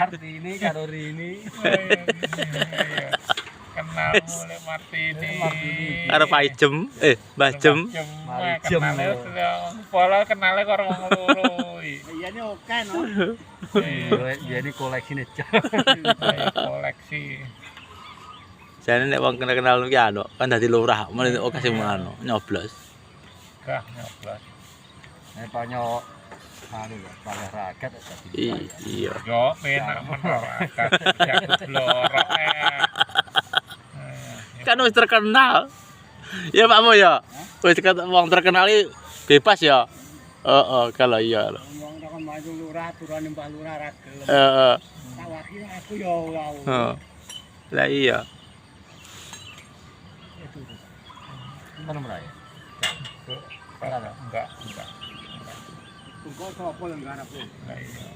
Kartini karo Rini. Kenal mulai Martini. Karo Paijem, Mbah Jem. Kenalnya pola kenalnya karo wong loro. Iya ini oke no. Dia ini koleksi nih. Koleksi. Jane nek wong kenal iki anu kan dadi lurah, mulai oke sing anu nyoblos. Gah nyoblos. Nek panyo anu ya, paling ragat dadi. Iya. Yo penak menerakat jago blorok. Kan wis terkenal. Ya Pak Mo ya. Wis wong terkenal iki bebas ya. Heeh, kalau iya. Wong takon maju lurah turune Mbah Lurah ra gelem. Heeh. Tak wakil aku ya wau. Lah iya. Mana meraya? Enggak. Engko sapa yang garap? Lah iya.